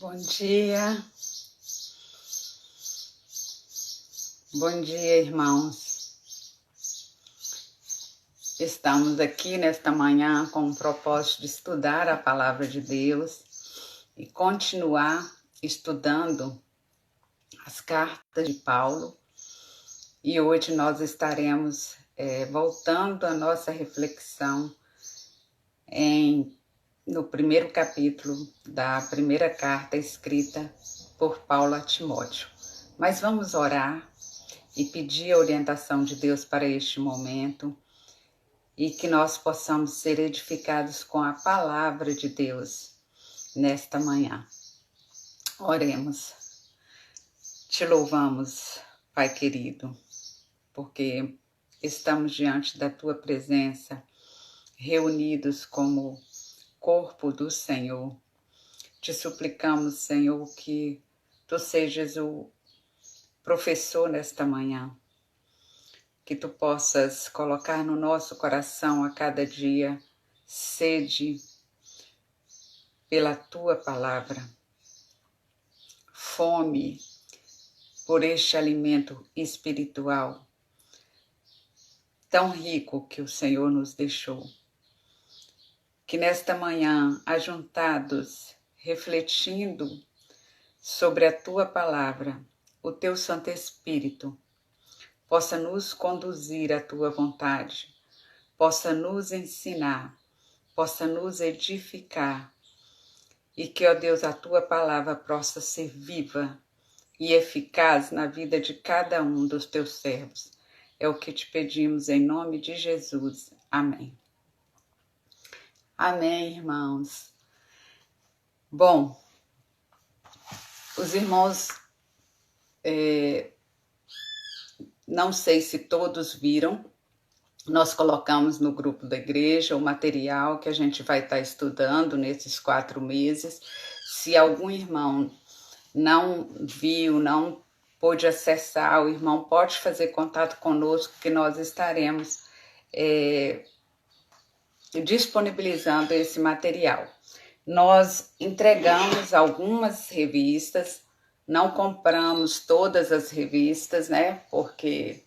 Bom dia, irmãos. Estamos aqui nesta manhã com o propósito de estudar a palavra de Deus e continuar estudando as cartas de Paulo. E hoje nós estaremos voltando a nossa reflexão no primeiro capítulo da primeira carta escrita por Paulo a Timóteo. Mas vamos orar e pedir a orientação de Deus para este momento e que nós possamos ser edificados com a palavra de Deus nesta manhã. Oremos. Te louvamos, Pai querido, porque estamos diante da Tua presença, reunidos como corpo do Senhor. Te suplicamos, Senhor, que Tu sejas o professor nesta manhã, que Tu possas colocar no nosso coração a cada dia sede pela Tua palavra, fome por este alimento espiritual tão rico que o Senhor nos deixou. Que nesta manhã, ajuntados, refletindo sobre a Tua palavra, o Teu Santo Espírito possa nos conduzir à Tua vontade, possa nos ensinar, possa nos edificar e que, ó Deus, a Tua palavra possa ser viva e eficaz na vida de cada um dos Teus servos. É o que te pedimos em nome de Jesus. Amém. Amém, irmãos. Bom, os irmãos, não sei se todos viram, nós colocamos no grupo da igreja o material que a gente vai estar estudando nesses 4 meses. Se algum irmão não viu, não pôde acessar, o irmão pode fazer contato conosco que nós estaremos disponibilizando esse material. Nós entregamos algumas revistas, não compramos todas as revistas, né? Porque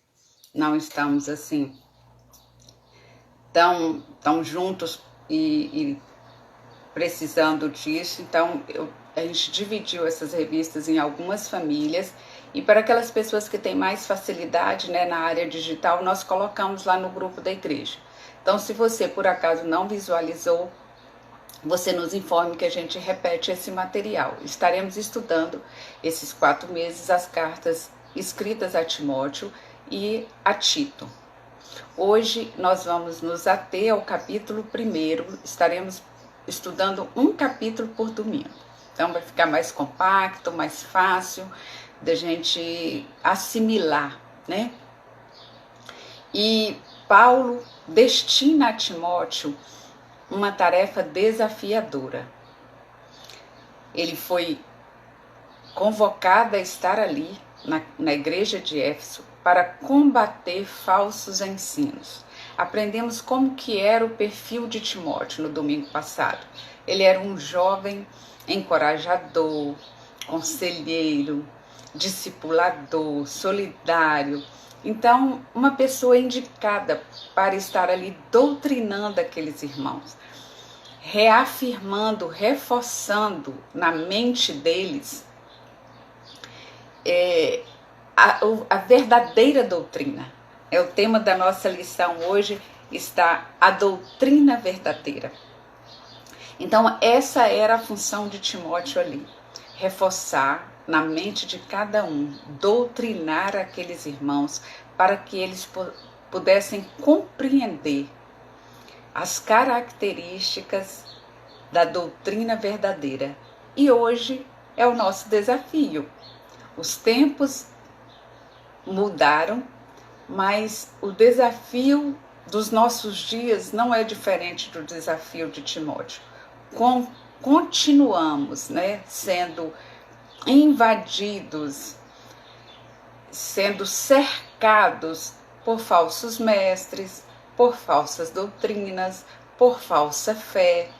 não estamos assim tão juntos e precisando disso. Então a gente dividiu essas revistas em algumas famílias e para aquelas pessoas que têm mais facilidade, né, na área digital, nós colocamos lá no grupo da igreja. Então, se você por acaso não visualizou, você nos informe que a gente repete esse material. Estaremos estudando esses 4 meses as cartas escritas a Timóteo e a Tito. Hoje nós vamos nos ater ao capítulo 1, estaremos estudando um capítulo por domingo. Então vai ficar mais compacto, mais fácil da gente assimilar, né? E Paulo destina a Timóteo uma tarefa desafiadora. Ele foi convocado a estar ali na igreja de Éfeso para combater falsos ensinos. Aprendemos como que era o perfil de Timóteo no domingo passado. Ele era um jovem encorajador, conselheiro, discipulador, solidário. Então, uma pessoa indicada para estar ali doutrinando aqueles irmãos, reafirmando, reforçando na mente deles a verdadeira doutrina. É o tema da nossa lição hoje, está a doutrina verdadeira. Então, essa era a função de Timóteo ali, reforçar na mente de cada um, doutrinar aqueles irmãos para que eles pudessem compreender as características da doutrina verdadeira. E hoje é o nosso desafio. Os tempos mudaram, mas o desafio dos nossos dias não é diferente do desafio de Timóteo. Continuamos, né, sendo invadidos, sendo cercados por falsos mestres, por falsas doutrinas, por falsa fé.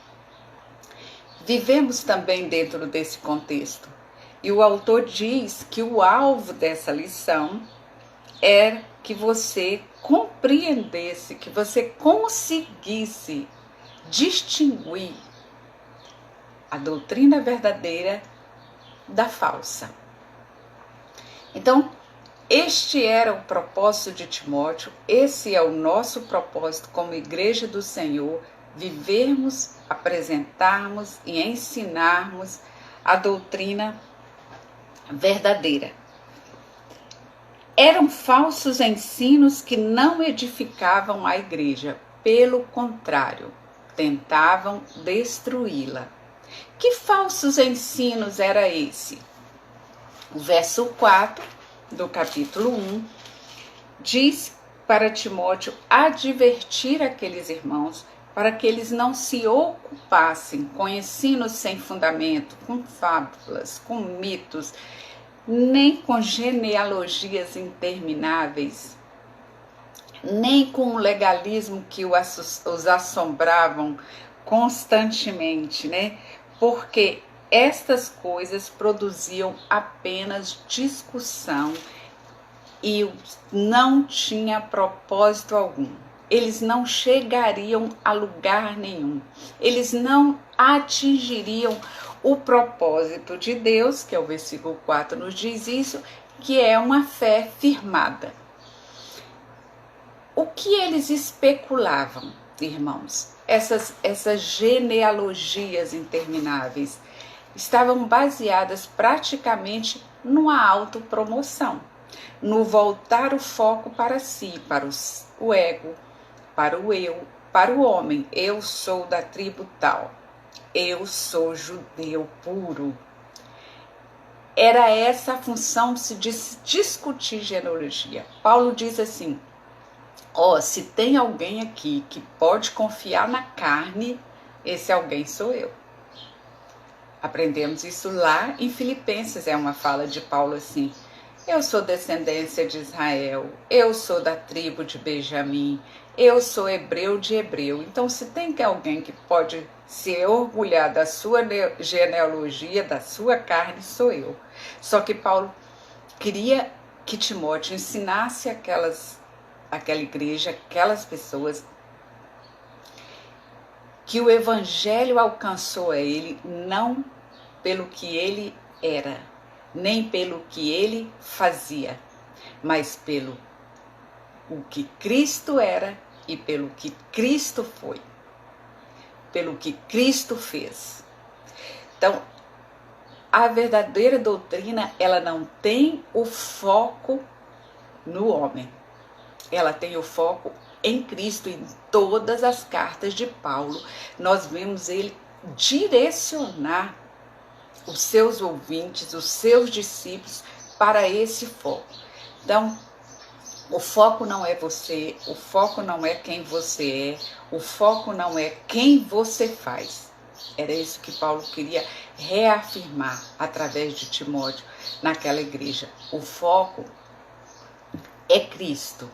Vivemos também dentro desse contexto. E o autor diz que o alvo dessa lição é que você compreendesse, que você conseguisse distinguir a doutrina verdadeira da falsa. Então, este era o propósito de Timóteo, esse é o nosso propósito como Igreja do Senhor, vivermos, apresentarmos e ensinarmos a doutrina verdadeira. Eram falsos ensinos que não edificavam a igreja, pelo contrário, tentavam destruí-la. Que falsos ensinos era esse? O verso 4 do capítulo 1 diz para Timóteo advertir aqueles irmãos para que eles não se ocupassem com ensinos sem fundamento, com fábulas, com mitos, nem com genealogias intermináveis, nem com o legalismo que os assombravam constantemente, né? Porque estas coisas produziam apenas discussão e não tinha propósito algum. Eles não chegariam a lugar nenhum. Eles não atingiriam o propósito de Deus, que é o versículo 4 nos diz isso, que é uma fé firmada. O que eles especulavam, irmãos? Essas genealogias intermináveis estavam baseadas praticamente numa autopromoção, no voltar o foco para si, para o ego, para o eu, para o homem. Eu sou da tribo tal, eu sou judeu puro. Era essa a função de se discutir genealogia. Paulo diz assim, se tem alguém aqui que pode confiar na carne, esse alguém sou eu. Aprendemos isso lá em Filipenses, é uma fala de Paulo assim, eu sou descendência de Israel, eu sou da tribo de Benjamim, eu sou hebreu de hebreu. Então, se tem alguém que pode se orgulhar da sua genealogia, da sua carne, sou eu. Só que Paulo queria que Timóteo ensinasse aquela igreja, aquelas pessoas, que o evangelho alcançou a ele não pelo que ele era, nem pelo que ele fazia, mas pelo o que Cristo era e pelo que Cristo foi, pelo que Cristo fez. Então, a verdadeira doutrina, ela não tem o foco no homem, ela tem o foco em Cristo. Em todas as cartas de Paulo, nós vemos ele direcionar os seus ouvintes, os seus discípulos para esse foco. Então, o foco não é você, o foco não é quem você é, o foco não é quem você faz. Era isso que Paulo queria reafirmar através de Timóteo naquela igreja. O foco é Cristo.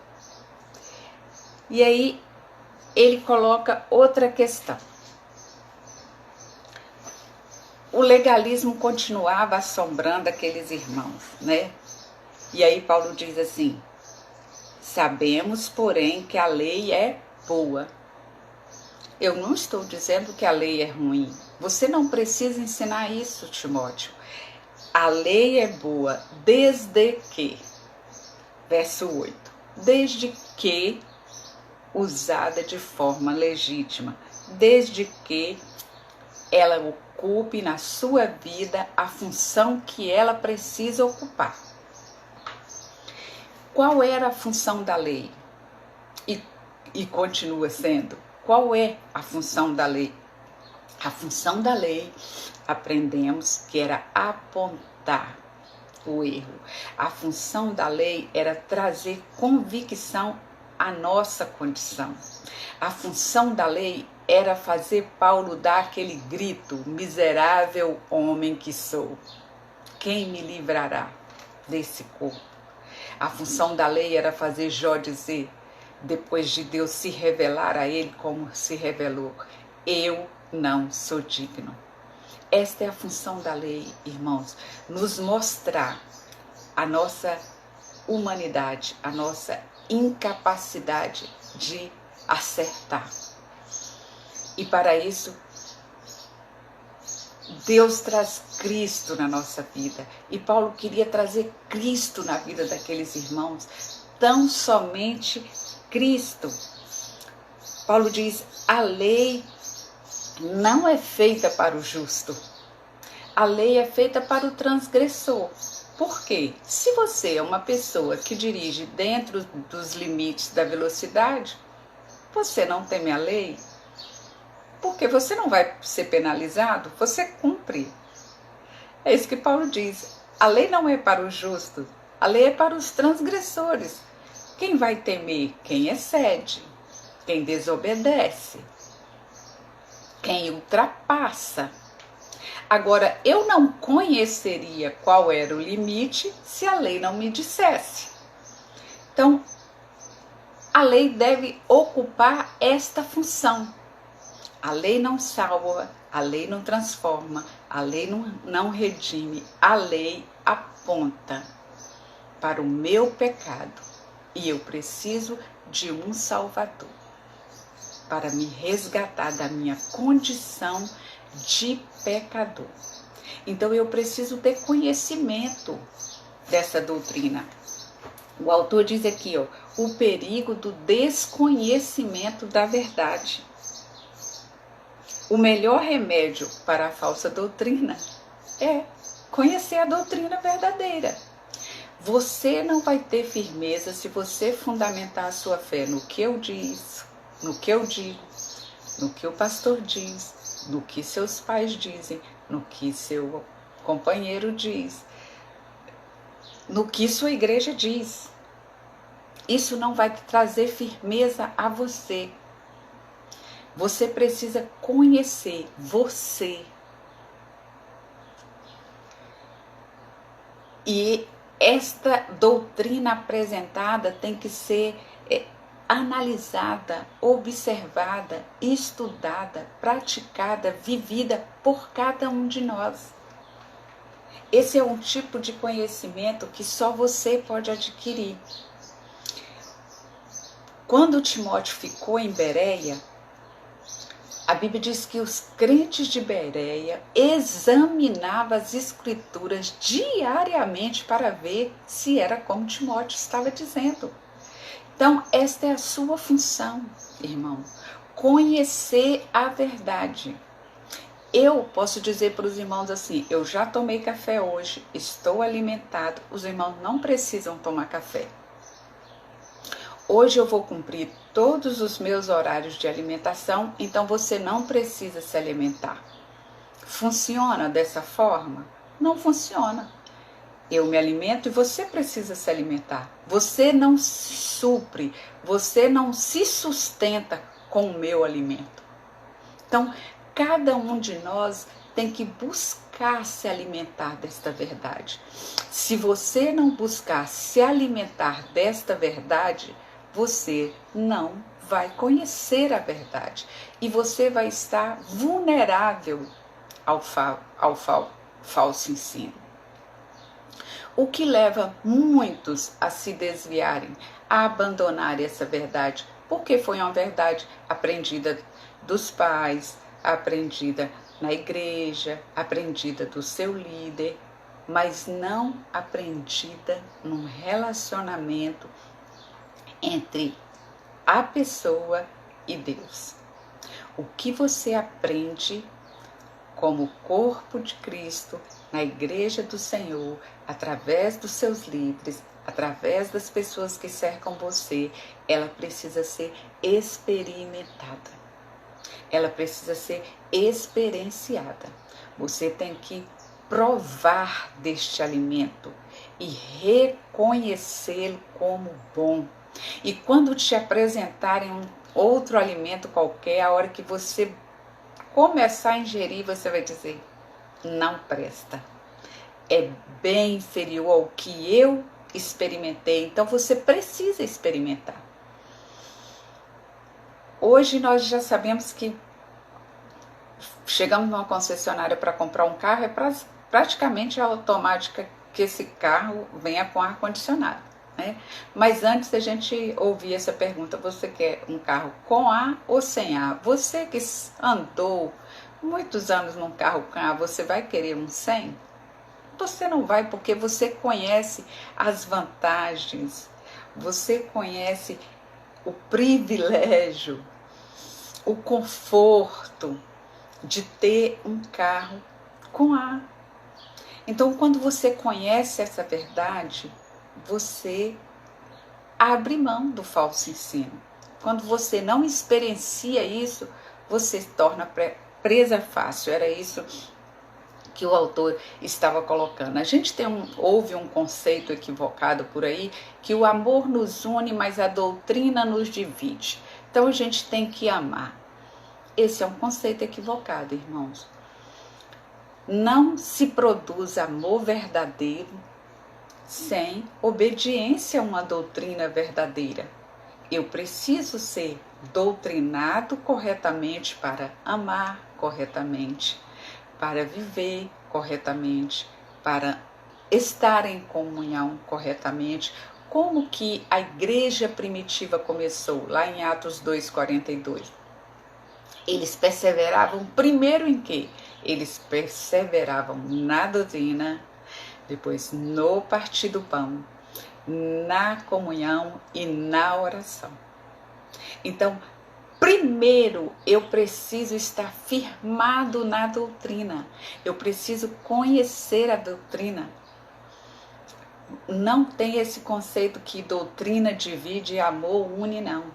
E aí ele coloca outra questão. O legalismo continuava assombrando aqueles irmãos, né? E aí Paulo diz assim, sabemos, porém, que a lei é boa. Eu não estou dizendo que a lei é ruim. Você não precisa ensinar isso, Timóteo. A lei é boa desde que, verso 8, desde que usada de forma legítima, desde que ela ocupe na sua vida a função que ela precisa ocupar. Qual era a função da lei? E continua sendo. Qual é a função da lei? A função da lei, aprendemos que era apontar o erro. A função da lei era trazer convicção à nossa condição. A função da lei era fazer Paulo dar aquele grito, miserável homem que sou, quem me livrará desse corpo? A função da lei era fazer Jó dizer, depois de Deus se revelar a ele como se revelou, eu não sou digno. Esta é a função da lei, irmãos, nos mostrar a nossa humanidade, a nossa incapacidade de acertar. E para isso, Deus traz Cristo na nossa vida. E Paulo queria trazer Cristo na vida daqueles irmãos, tão somente Cristo. Paulo diz: a lei não é feita para o justo. A lei é feita para o transgressor. Por quê? Se você é uma pessoa que dirige dentro dos limites da velocidade, você não teme a lei, porque você não vai ser penalizado, você cumpre. É isso que Paulo diz. A lei não é para os justos, a lei é para os transgressores. Quem vai temer? Quem excede, quem desobedece, quem ultrapassa. Agora, eu não conheceria qual era o limite se a lei não me dissesse. Então, a lei deve ocupar esta função. A lei não salva, a lei não transforma, a lei não redime. A lei aponta para o meu pecado e eu preciso de um Salvador para me resgatar da minha condição de pecador. Então eu preciso ter conhecimento dessa doutrina. O autor diz aqui, o perigo do desconhecimento da verdade. O melhor remédio para a falsa doutrina é conhecer a doutrina verdadeira. Você não vai ter firmeza se você fundamentar a sua fé no que eu disse, no que eu digo, no que o pastor diz, no que seus pais dizem, no que seu companheiro diz, no que sua igreja diz. Isso não vai trazer firmeza a você. Você precisa conhecer você. E esta doutrina apresentada tem que ser analisada, observada, estudada, praticada, vivida por cada um de nós. Esse é um tipo de conhecimento que só você pode adquirir. Quando Timóteo ficou em Bereia, a Bíblia diz que os crentes de Bereia examinavam as escrituras diariamente para ver se era como Timóteo estava dizendo. Então, esta é a sua função, irmão, conhecer a verdade. Eu posso dizer para os irmãos assim, eu já tomei café hoje, estou alimentado, os irmãos não precisam tomar café. Hoje eu vou cumprir todos os meus horários de alimentação, então você não precisa se alimentar. Funciona dessa forma? Não funciona. Eu me alimento e você precisa se alimentar. Você não se supre, você não se sustenta com o meu alimento. Então, cada um de nós tem que buscar se alimentar desta verdade. Se você não buscar se alimentar desta verdade, você não vai conhecer a verdade. E você vai estar vulnerável ao falso ensino. O que leva muitos a se desviarem, a abandonarem essa verdade, porque foi uma verdade aprendida dos pais, aprendida na igreja, aprendida do seu líder, mas não aprendida num relacionamento entre a pessoa e Deus. O que você aprende como corpo de Cristo, na igreja do Senhor, através dos seus líderes, através das pessoas que cercam você, ela precisa ser experimentada. Ela precisa ser experienciada. Você tem que provar deste alimento e reconhecê-lo como bom. E quando te apresentarem um outro alimento qualquer, a hora que você começar a ingerir, você vai dizer, não presta. É bem inferior ao que eu experimentei, então você precisa experimentar. Hoje nós já sabemos que chegamos numa concessionária para comprar um carro, é praticamente automática que esse carro venha com ar-condicionado, né? Mas antes a gente ouvia essa pergunta: você quer um carro com ar ou sem ar? Você que andou muitos anos num carro com ar, você vai querer um sem? Você não vai, porque você conhece as vantagens, você conhece o privilégio, o conforto de ter um carro com ar. Então, quando você conhece essa verdade, você abre mão do falso ensino. Quando você não experiencia isso, você se torna presa fácil. Era isso que o autor estava colocando. A gente houve um conceito equivocado por aí, que o amor nos une, mas a doutrina nos divide. Então a gente tem que amar. Esse é um conceito equivocado, irmãos. Não se produz amor verdadeiro sem obediência a uma doutrina verdadeira. Eu preciso ser doutrinado corretamente para amar corretamente, para viver corretamente, para estar em comunhão corretamente, como que a igreja primitiva começou, lá em Atos 2:42. Eles perseveravam primeiro em quê? Eles perseveravam na doutrina, depois no partir do pão, na comunhão e na oração. Então, primeiro, eu preciso estar firmado na doutrina. Eu preciso conhecer a doutrina. Não tem esse conceito que doutrina divide e amor une, não.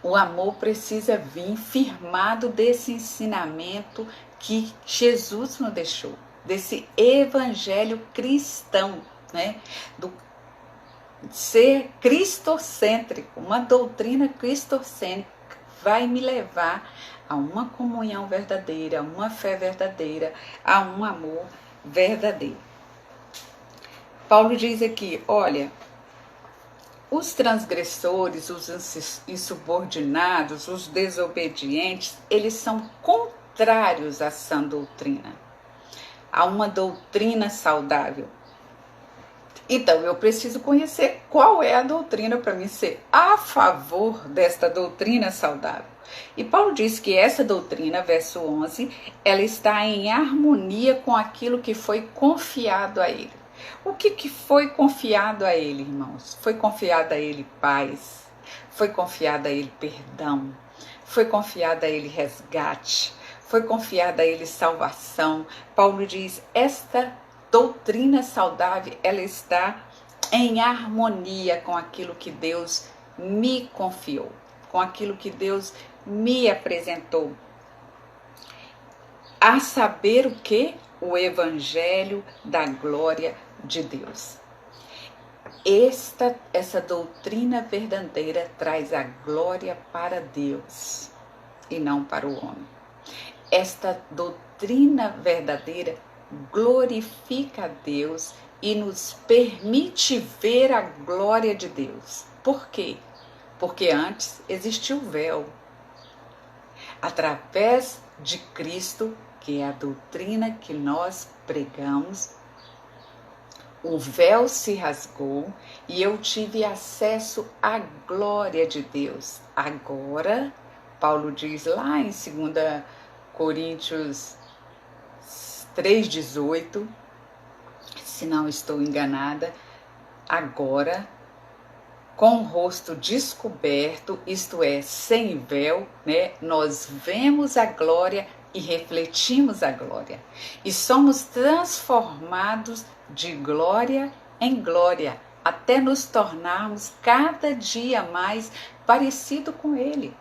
O amor precisa vir firmado desse ensinamento que Jesus nos deixou, desse evangelho cristão, né? Do ser cristocêntrico, uma doutrina cristocêntrica vai me levar a uma comunhão verdadeira, a uma fé verdadeira, a um amor verdadeiro. Paulo diz aqui, olha, os transgressores, os insubordinados, os desobedientes, eles são contrários à sã doutrina, a uma doutrina saudável. Então, eu preciso conhecer qual é a doutrina para mim ser a favor desta doutrina saudável. E Paulo diz que essa doutrina, verso 11, ela está em harmonia com aquilo que foi confiado a ele. O que foi confiado a ele, irmãos? Foi confiado a ele paz, foi confiado a ele perdão, foi confiado a ele resgate, foi confiado a ele salvação. Paulo diz, esta doutrina saudável, ela está em harmonia com aquilo que Deus me confiou, com aquilo que Deus me apresentou. A saber o que? O evangelho da glória de Deus. Essa doutrina verdadeira traz a glória para Deus e não para o homem. Esta doutrina verdadeira glorifica a Deus e nos permite ver a glória de Deus. Por quê? Porque antes existiu o véu. Através de Cristo, que é a doutrina que nós pregamos, o véu se rasgou e eu tive acesso à glória de Deus. Agora, Paulo diz lá em 2 Coríntios 3,18, se não estou enganada, agora, com o rosto descoberto, isto é, sem véu, né, nós vemos a glória e refletimos a glória. E somos transformados de glória em glória, até nos tornarmos cada dia mais parecido com Ele.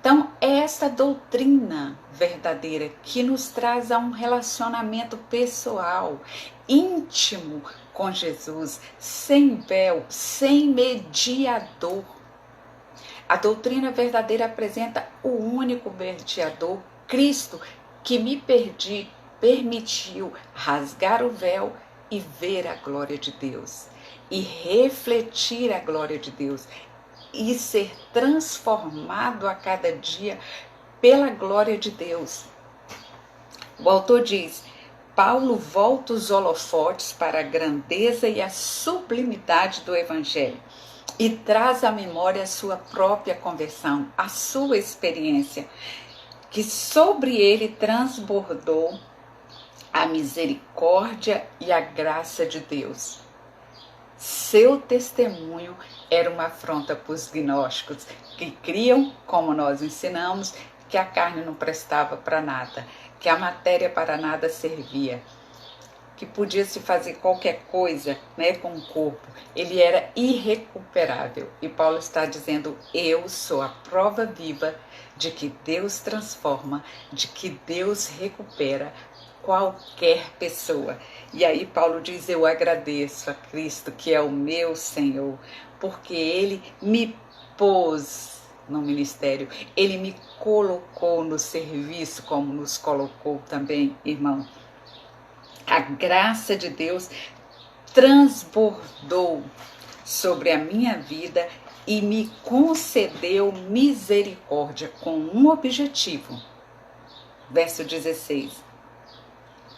Então, é essa doutrina verdadeira que nos traz a um relacionamento pessoal, íntimo com Jesus, sem véu, sem mediador. A doutrina verdadeira apresenta o único mediador, Cristo, que me permitiu rasgar o véu e ver a glória de Deus, e refletir a glória de Deus, e ser transformado a cada dia pela glória de Deus. O autor diz: Paulo volta os holofotes para a grandeza e a sublimidade do Evangelho e traz à memória a sua própria conversão, a sua experiência, que sobre ele transbordou a misericórdia e a graça de Deus. Seu testemunho era uma afronta para os gnósticos, que criam, como nós ensinamos, que a carne não prestava para nada, que a matéria para nada servia, que podia se fazer qualquer coisa, né, com o corpo. Ele era irrecuperável. E Paulo está dizendo: eu sou a prova viva de que Deus transforma, de que Deus recupera qualquer pessoa. E aí Paulo diz: eu agradeço a Cristo, que é o meu Senhor, porque Ele me pôs no ministério, Ele me colocou no serviço, como nos colocou também, irmão. A graça de Deus transbordou sobre a minha vida e me concedeu misericórdia com um objetivo. Verso 16.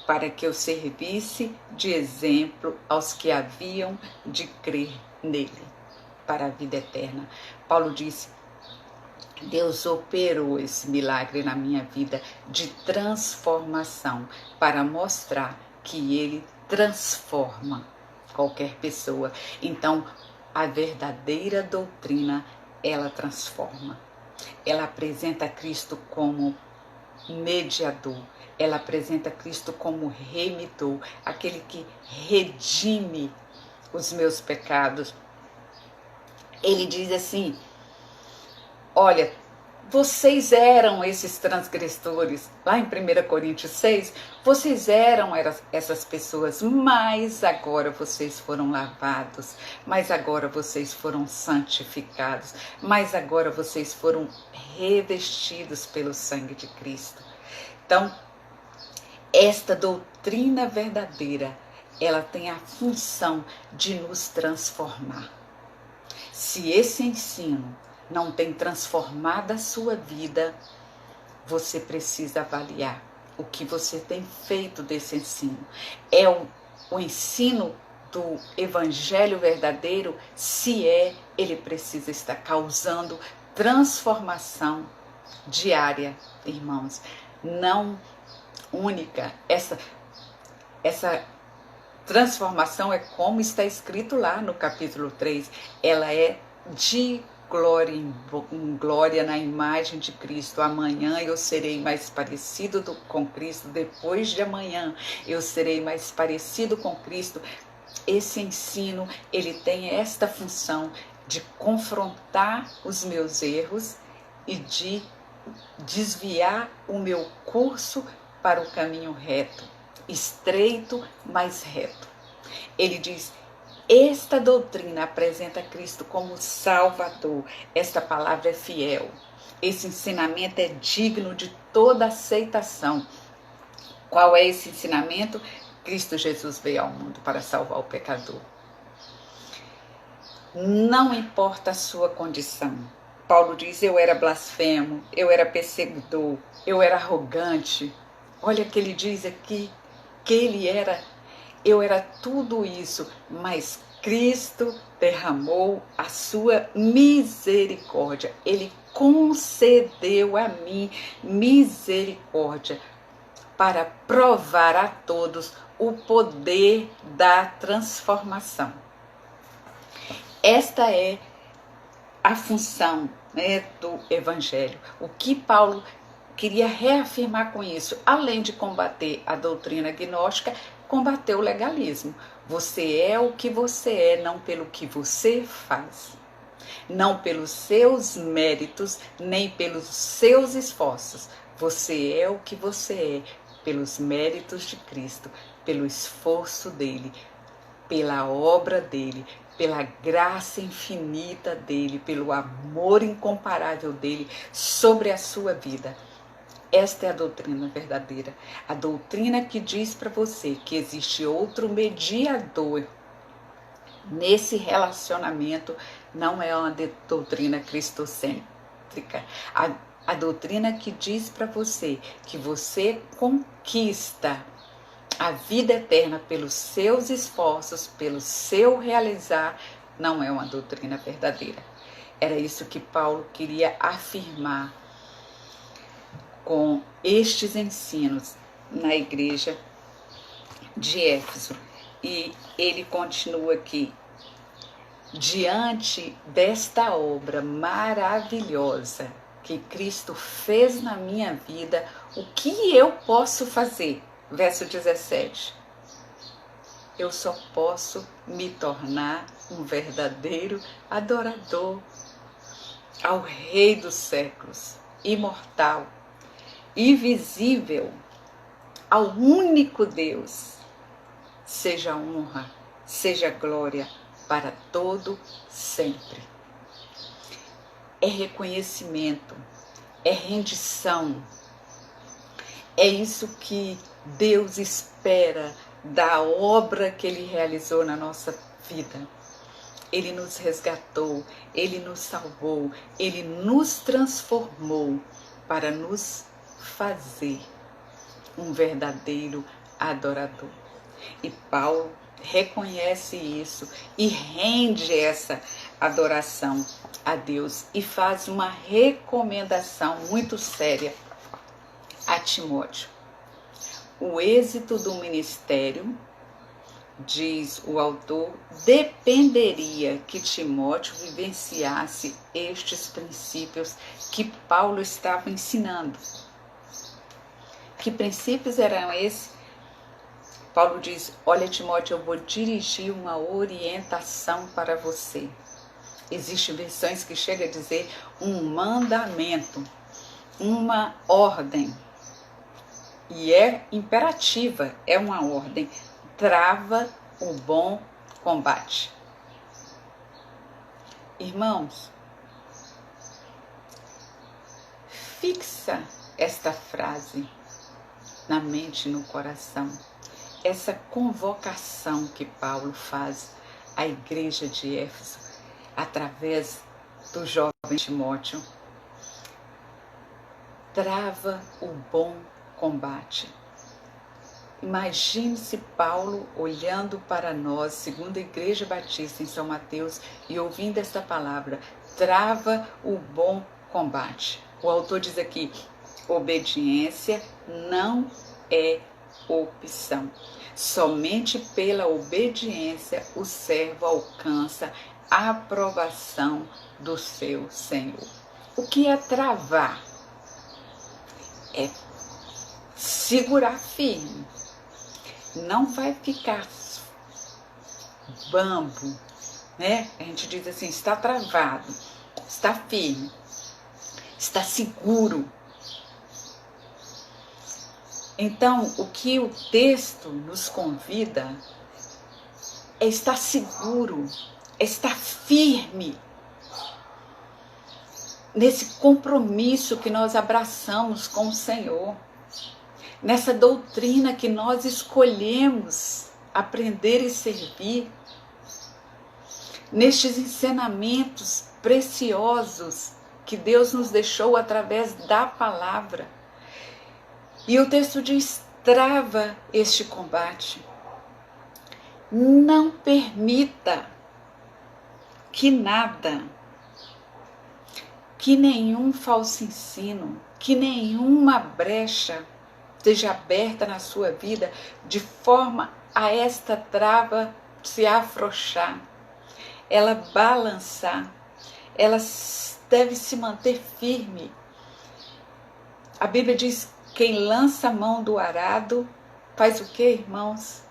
Para que eu servisse de exemplo aos que haviam de crer nele, para a vida eterna. Paulo disse: Deus operou esse milagre na minha vida de transformação para mostrar que Ele transforma qualquer pessoa. Então, a verdadeira doutrina, ela transforma. Ela apresenta Cristo como mediador. Ela apresenta Cristo como remidor, aquele que redime os meus pecados. Ele diz assim: olha, vocês eram esses transgressores, lá em 1 Coríntios 6, vocês eram essas pessoas, mas agora vocês foram lavados, mas agora vocês foram santificados, mas agora vocês foram revestidos pelo sangue de Cristo. Então, esta doutrina verdadeira, ela tem a função de nos transformar. Se esse ensino não tem transformado a sua vida, você precisa avaliar o que você tem feito desse ensino. É o ensino do Evangelho verdadeiro? Se é, ele precisa estar causando transformação diária, irmãos. Não única. Essa transformação é como está escrito lá no capítulo 3. Ela é de glória em glória na imagem de Cristo. Amanhã eu serei mais parecido com Cristo. Depois de amanhã eu serei mais parecido com Cristo. Esse ensino, ele tem esta função de confrontar os meus erros e de desviar o meu curso para o caminho reto, estreito, mas reto. Ele diz: esta doutrina apresenta Cristo como Salvador. Esta palavra é fiel. Esse ensinamento é digno de toda aceitação. Qual é esse ensinamento? Cristo Jesus veio ao mundo para salvar o pecador. Não importa a sua condição. Paulo diz: eu era blasfemo, eu era perseguidor, eu era arrogante. Olha que ele diz aqui que eu era tudo isso, mas Cristo derramou a sua misericórdia. Ele concedeu a mim misericórdia para provar a todos o poder da transformação. Esta é a função, né, do Evangelho. O que Paulo queria reafirmar com isso, além de combater a doutrina gnóstica, combater o legalismo. Você é o que você é, não pelo que você faz, não pelos seus méritos, nem pelos seus esforços. Você é o que você é, pelos méritos de Cristo, pelo esforço dele, pela obra dele, pela graça infinita dele, pelo amor incomparável dele sobre a sua vida. Esta é a doutrina verdadeira, a doutrina que diz para você que existe outro mediador nesse relacionamento. Não é uma doutrina cristocêntrica. A A doutrina que diz para você que você conquista a vida eterna pelos seus esforços, pelo seu realizar, não é uma doutrina verdadeira. Era isso que Paulo queria afirmar com estes ensinos na igreja de Éfeso. E ele continua aqui: diante desta obra maravilhosa que Cristo fez na minha vida, o que eu posso fazer? Verso 17. Eu só posso me tornar um verdadeiro adorador ao Rei dos séculos, imortal, invisível, ao único Deus. Seja honra, seja glória para todo sempre. É reconhecimento, é rendição. É isso que Deus espera da obra que Ele realizou na nossa vida. Ele nos resgatou, Ele nos salvou, Ele nos transformou para nos fazer um verdadeiro adorador. E Paulo reconhece isso e rende essa adoração a Deus e faz uma recomendação muito séria a Timóteo. O êxito do ministério, diz o autor, dependeria que Timóteo vivenciasse estes princípios que Paulo estava ensinando. Que princípios eram esses? Paulo diz: olha, Timóteo, eu vou dirigir uma orientação para você. Existem versões que chegam a dizer um mandamento, uma ordem. E é imperativa, é uma ordem. Trava o bom combate. Irmãos, fixa esta frase na mente e no coração. Essa convocação que Paulo faz à igreja de Éfeso, através do jovem Timóteo. Trava o bom combate. Imagine-se Paulo olhando para nós, segundo a Igreja Batista em São Mateus, e ouvindo esta palavra: trava o bom combate. O autor diz aqui: obediência não é opção. Somente pela obediência o servo alcança a aprovação do seu Senhor. O que é travar? É segurar firme. Não vai ficar bambo, né? A gente diz assim: está travado, está firme, está seguro. Então, o que o texto nos convida é estar seguro, é estar firme nesse compromisso que nós abraçamos com o Senhor, nessa doutrina que nós escolhemos aprender e servir, nestes ensinamentos preciosos que Deus nos deixou através da palavra. E o texto diz: trava este combate. Não permita que nada, que nenhum falso ensino, que nenhuma brecha seja aberta na sua vida de forma a esta trava se afrouxar, ela balançar, ela deve se manter firme. A Bíblia diz: quem lança a mão do arado faz o quê, irmãos?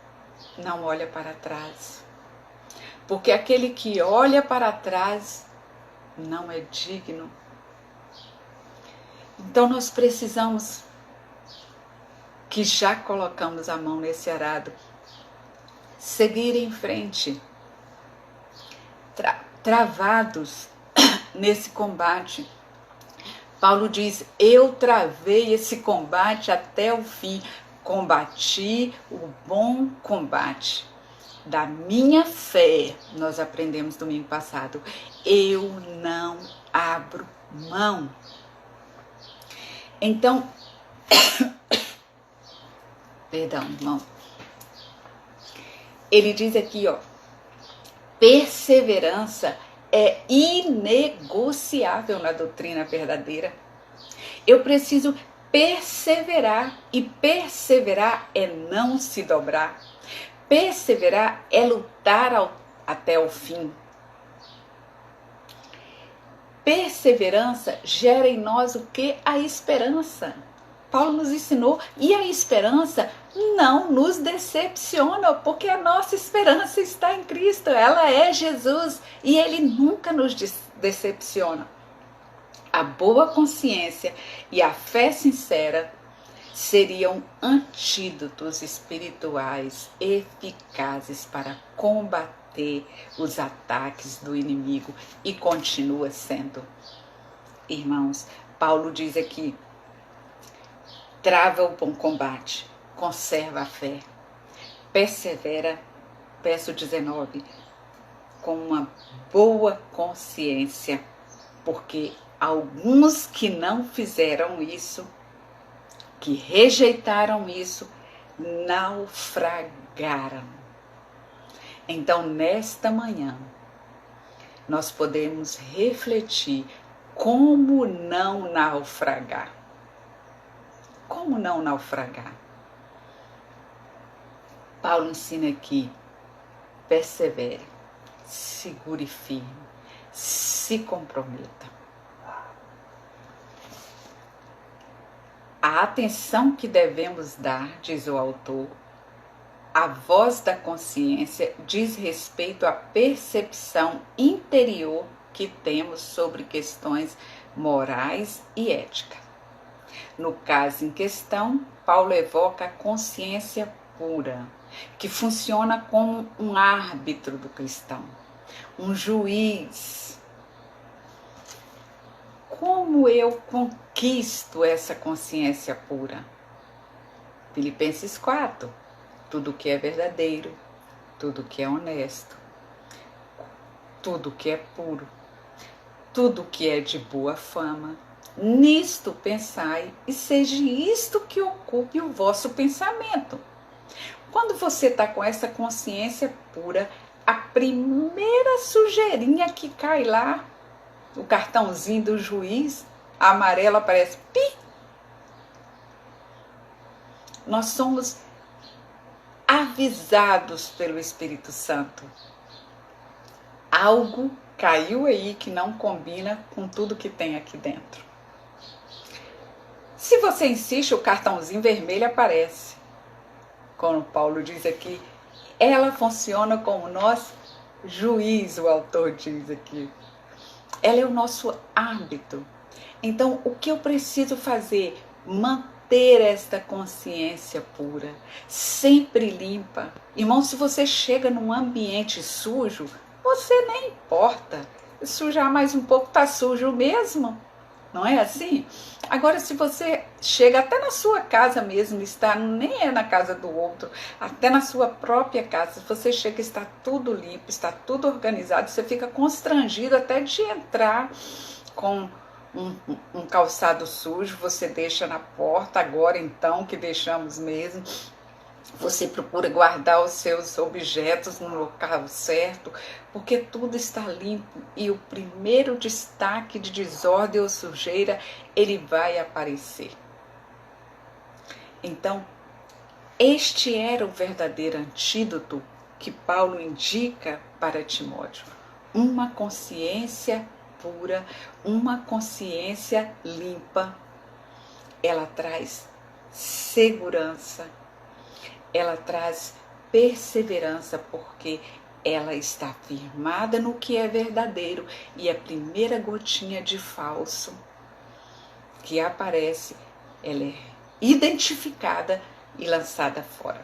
Não olha para trás. Porque aquele que olha para trás não é digno. Então nós precisamos, que já colocamos a mão nesse arado, seguir em frente, travados nesse combate. Paulo diz: eu travei esse combate até o fim, combati o bom combate da minha fé. Nós aprendemos domingo passado: eu não abro mão. Então, perdão, irmão. Ele diz aqui, ó, perseverança é inegociável na doutrina verdadeira. Eu preciso perseverar, e perseverar é não se dobrar. Perseverar é lutar até o fim. Perseverança gera em nós o que? A esperança. Paulo nos ensinou, e a esperança não nos decepciona, porque a nossa esperança está em Cristo, ela é Jesus, e Ele nunca nos decepciona. A boa consciência e a fé sincera seriam antídotos espirituais eficazes para combater os ataques do inimigo, e continua sendo. Irmãos, Paulo diz aqui, trava o bom combate, conserva a fé, persevera, verso 19, com uma boa consciência, porque alguns que não fizeram isso, que rejeitaram isso, naufragaram. Então, nesta manhã, nós podemos refletir como não naufragar. Como não naufragar? Paulo ensina aqui, persevere, segure firme, se comprometa. A atenção que devemos dar, diz o autor, a voz da consciência diz respeito à percepção interior que temos sobre questões morais e ética. No caso em questão, Paulo evoca a consciência pura, que funciona como um árbitro do cristão, um juiz. Como eu conquisto essa consciência pura? Filipenses 4. Tudo que é verdadeiro, tudo que é honesto, tudo que é puro, tudo que é de boa fama, nisto pensai, e seja isto que ocupe o vosso pensamento. Quando você está com essa consciência pura, a primeira sujeirinha que cai lá, o cartãozinho do juiz, a amarela aparece, pi! Nós somos avisados pelo Espírito Santo. Algo caiu aí que não combina com tudo que tem aqui dentro. Se você insiste, o cartãozinho vermelho aparece. Como Paulo diz aqui, ela funciona como nosso juiz, o autor diz aqui. Ela é o nosso árbitro. Então, o que eu preciso fazer? Manter esta consciência pura, sempre limpa. Irmão, se você chega num ambiente sujo, você nem importa. Sujar mais um pouco, tá sujo mesmo. Não é assim? Agora, se você chega até na sua casa mesmo, está, nem é na casa do outro, até na sua própria casa, se você chega e está tudo limpo, está tudo organizado, você fica constrangido até de entrar com um calçado sujo, você deixa na porta, agora então que deixamos mesmo. Você procura guardar os seus objetos no local certo, porque tudo está limpo, e o primeiro destaque de desordem ou sujeira, ele vai aparecer. Então, este era o verdadeiro antídoto que Paulo indica para Timóteo. Uma consciência pura, uma consciência limpa. Ela traz segurança, ela traz perseverança, porque ela está firmada no que é verdadeiro, e a primeira gotinha de falso que aparece, ela é identificada e lançada fora.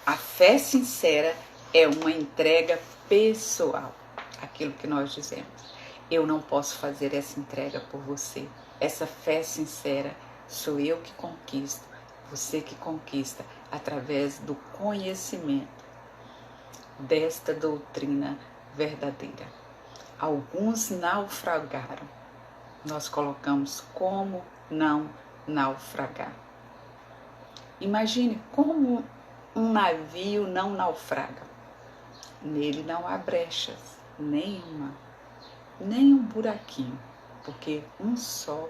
A fé sincera é uma entrega pessoal, aquilo que nós dizemos. Eu não posso fazer essa entrega por você. Essa fé sincera sou eu que conquisto, você que conquista através do conhecimento desta doutrina verdadeira. Alguns naufragaram, nós colocamos como não naufragar. Imagine como um navio não naufraga. Nele não há brechas, nenhuma, nem um buraquinho, porque um só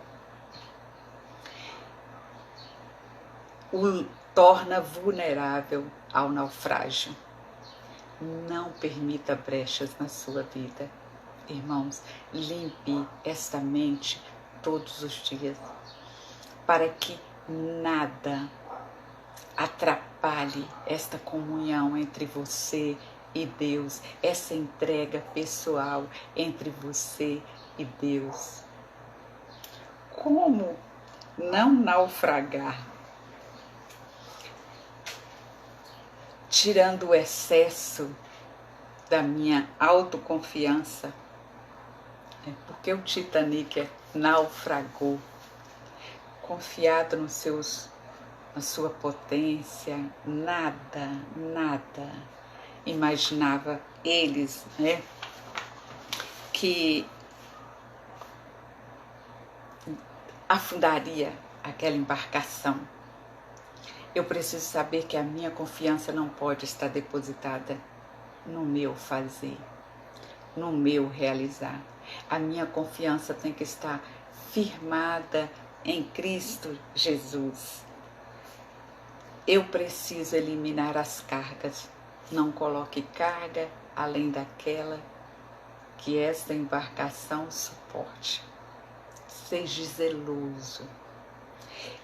o torna vulnerável ao naufrágio. Não permita brechas na sua vida. Irmãos, limpe esta mente todos os dias, para que nada atrapalhe esta comunhão entre você e Deus, essa entrega pessoal entre você e Deus. Como não naufragar? Tirando o excesso da minha autoconfiança, porque o Titanic naufragou, confiado na sua potência, nada imaginava eles, que afundaria aquela embarcação. Eu preciso saber que a minha confiança não pode estar depositada no meu fazer, no meu realizar. A minha confiança tem que estar firmada em Cristo Jesus. Eu preciso eliminar as cargas. Não coloque carga além daquela que esta embarcação suporte. Seja zeloso.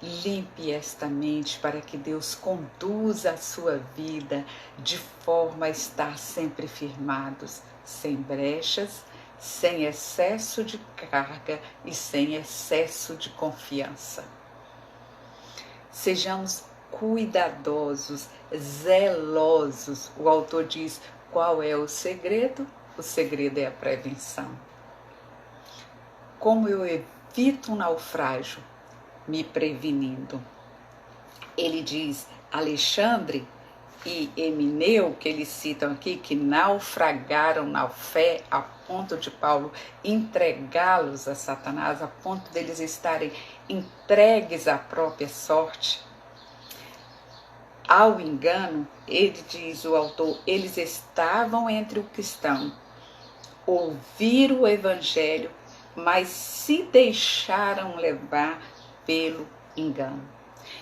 Limpe esta mente para que Deus conduza a sua vida de forma a estar sempre firmados, sem brechas, sem excesso de carga e sem excesso de confiança. Sejamos cuidadosos, zelosos. O autor diz: qual é o segredo? O segredo é a prevenção. Como eu evito um naufrágio? Me prevenindo. Ele diz: Alexandre e Emineu, que eles citam aqui, que naufragaram na fé a ponto de Paulo entregá-los a Satanás, a ponto deles estarem entregues à própria sorte, ao engano. Ele diz, o autor, eles estavam entre o cristão, ouviram o evangelho, mas se deixaram levar pelo engano.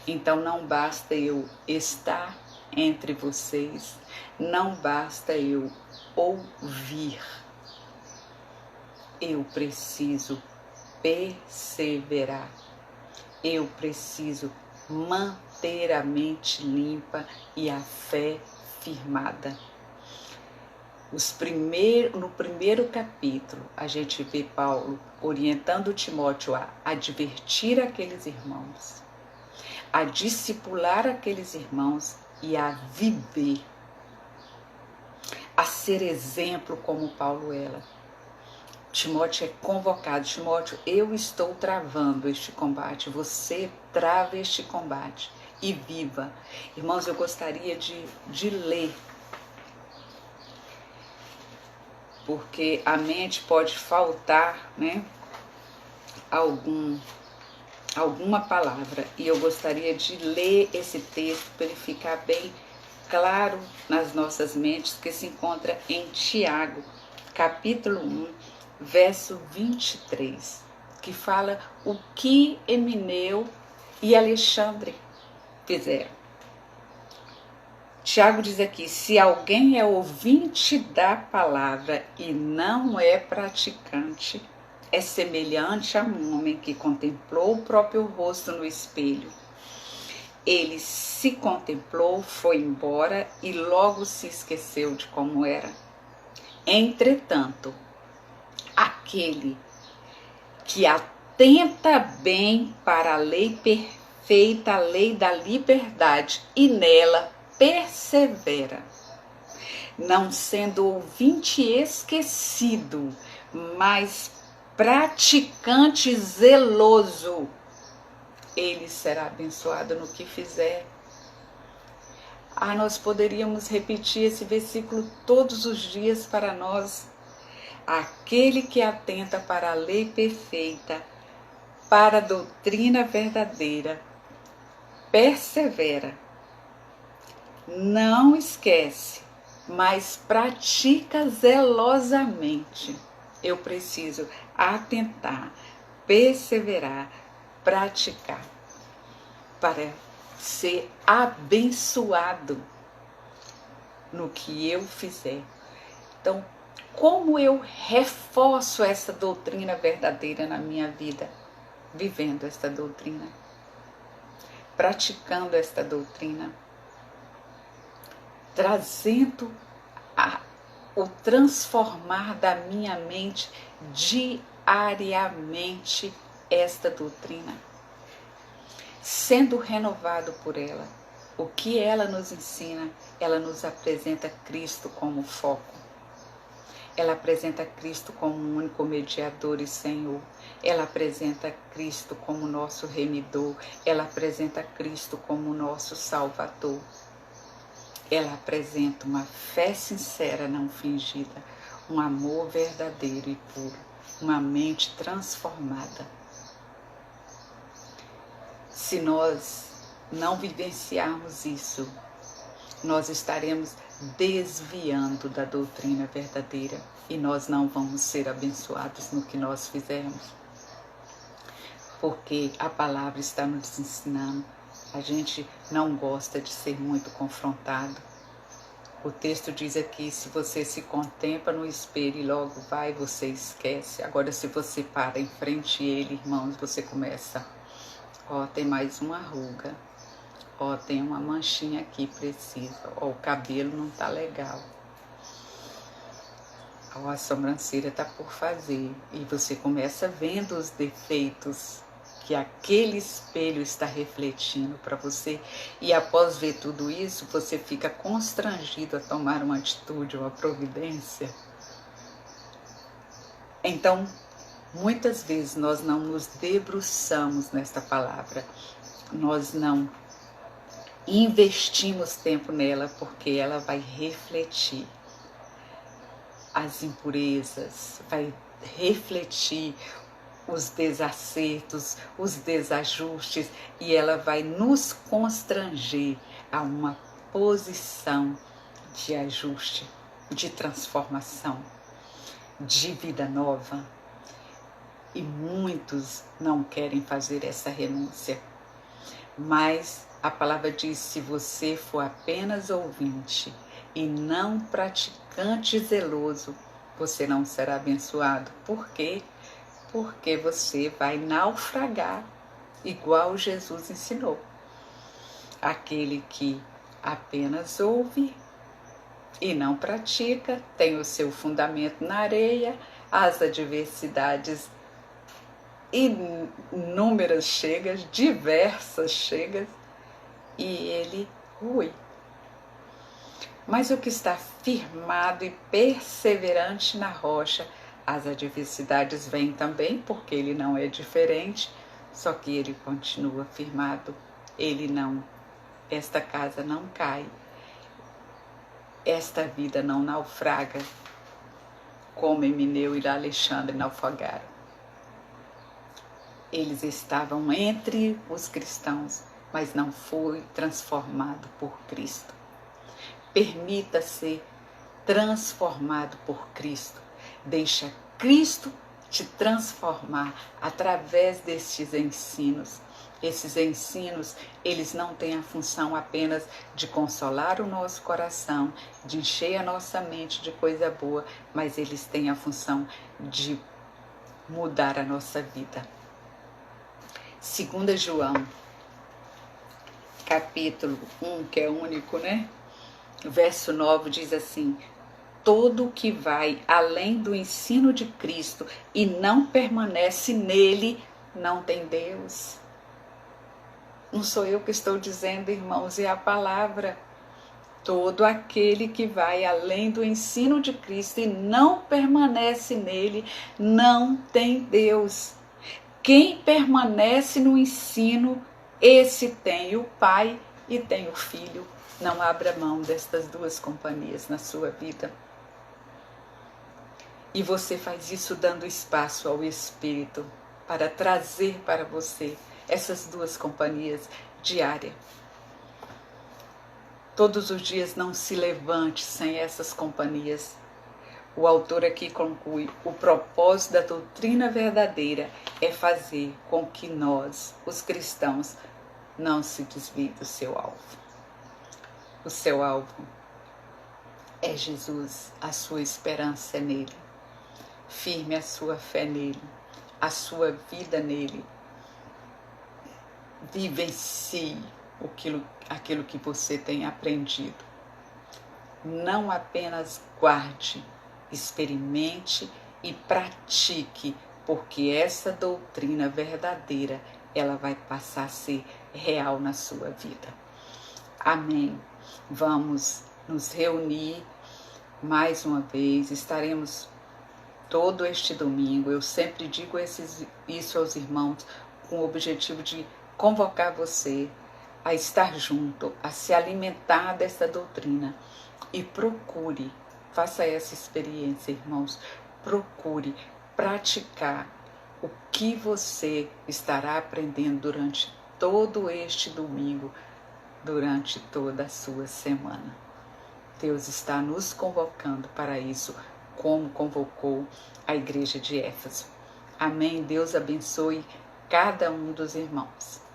Então não basta eu estar entre vocês, não basta eu ouvir, eu preciso perseverar, eu preciso manter a mente limpa e a fé firmada. No primeiro capítulo, a gente vê Paulo orientando Timóteo a advertir aqueles irmãos, a discipular aqueles irmãos e a viver, a ser exemplo como Paulo era. Timóteo é convocado: Timóteo, eu estou travando este combate, você trava este combate e viva. Irmãos, eu gostaria de ler, porque a mente pode faltar, alguma palavra, e eu gostaria de ler esse texto para ele ficar bem claro nas nossas mentes, que se encontra em Tiago, capítulo 1, verso 23, que fala o que Emineu e Alexandre fizeram. Tiago diz aqui: se alguém é ouvinte da palavra e não é praticante, é semelhante a um homem que contemplou o próprio rosto no espelho. Ele se contemplou, foi embora e logo se esqueceu de como era. Entretanto, aquele que atenta bem para a lei perfeita, a lei da liberdade, e nela persevera, não sendo ouvinte esquecido, mas praticante zeloso, ele será abençoado no que fizer. Nós poderíamos repetir esse versículo todos os dias para nós. Aquele que atenta para a lei perfeita, para a doutrina verdadeira, persevera, não esquece, mas pratica zelosamente. Eu preciso atentar, perseverar, praticar, para ser abençoado no que eu fizer. Então, como eu reforço essa doutrina verdadeira na minha vida? Vivendo esta doutrina, praticando esta doutrina, trazendo o transformar da minha mente diariamente esta doutrina, sendo renovado por ela. O que ela nos ensina? Ela nos apresenta Cristo como foco. Ela apresenta Cristo como o único mediador e Senhor. Ela apresenta Cristo como nosso remidor. Ela apresenta Cristo como nosso Salvador. Ela apresenta uma fé sincera, não fingida, um amor verdadeiro e puro, uma mente transformada. Se nós não vivenciarmos isso, nós estaremos desviando da doutrina verdadeira e nós não vamos ser abençoados no que nós fizermos. Porque a palavra está nos ensinando. A gente não gosta de ser muito confrontado. O texto diz aqui, se você se contempla no espelho e logo vai, você esquece. Agora, se você para em frente a ele, irmãos, você começa, tem mais uma ruga. Tem uma manchinha aqui, precisa. O cabelo não tá legal. A sobrancelha tá por fazer. E você começa vendo os defeitos que aquele espelho está refletindo para você. E após ver tudo isso, você fica constrangido a tomar uma atitude, uma providência. Então, muitas vezes nós não nos debruçamos nesta palavra. Nós não investimos tempo nela, porque ela vai refletir as impurezas, vai refletir os desacertos, os desajustes, e ela vai nos constranger a uma posição de ajuste, de transformação, de vida nova. E muitos não querem fazer essa renúncia, mas a palavra diz, se você for apenas ouvinte e não praticante zeloso, você não será abençoado. Por quê? Porque você vai naufragar, igual Jesus ensinou. Aquele que apenas ouve e não pratica, tem o seu fundamento na areia, as adversidades inúmeras chegam, diversas chegam, e ele rui. Mas o que está firmado e perseverante na rocha, as adversidades vêm também, porque ele não é diferente, só que ele continua firmado. Ele não, esta casa não cai, esta vida não naufraga, como Emineu e Alexandre naufragaram. Eles estavam entre os cristãos, mas não foi transformado por Cristo. Permita ser transformado por Cristo. Deixa Cristo te transformar através destes ensinos. Esses ensinos, eles não têm a função apenas de consolar o nosso coração, de encher a nossa mente de coisa boa, mas eles têm a função de mudar a nossa vida. 2 João, capítulo 1, que é único, né? Verso 9 diz assim: todo que vai além do ensino de Cristo e não permanece nele, não tem Deus. Não sou eu que estou dizendo, irmãos, é a palavra. Todo aquele que vai além do ensino de Cristo e não permanece nele, não tem Deus. Quem permanece no ensino, esse tem o Pai e tem o Filho. Não abra mão destas duas companhias na sua vida. E você faz isso dando espaço ao Espírito. para trazer para você essas duas companhias diárias. Todos os dias não se levante sem essas companhias. O autor aqui conclui: o propósito da doutrina verdadeira é fazer com que nós, os cristãos, não se desviem do seu alvo. O seu alvo é Jesus, a sua esperança é nele. Firme a sua fé nele, a sua vida nele. Vivencie aquilo que você tem aprendido. Não apenas guarde, experimente e pratique, porque essa doutrina verdadeira, ela vai passar a ser real na sua vida. Amém. Vamos nos reunir mais uma vez, estaremos todo este domingo. Eu sempre digo isso aos irmãos com o objetivo de convocar você a estar junto, a se alimentar dessa doutrina e procure, faça essa experiência, irmãos, procure praticar o que você estará aprendendo durante todo este domingo, durante toda a sua semana. Deus está nos convocando para isso, como convocou a igreja de Éfeso. Amém. Deus abençoe cada um dos irmãos.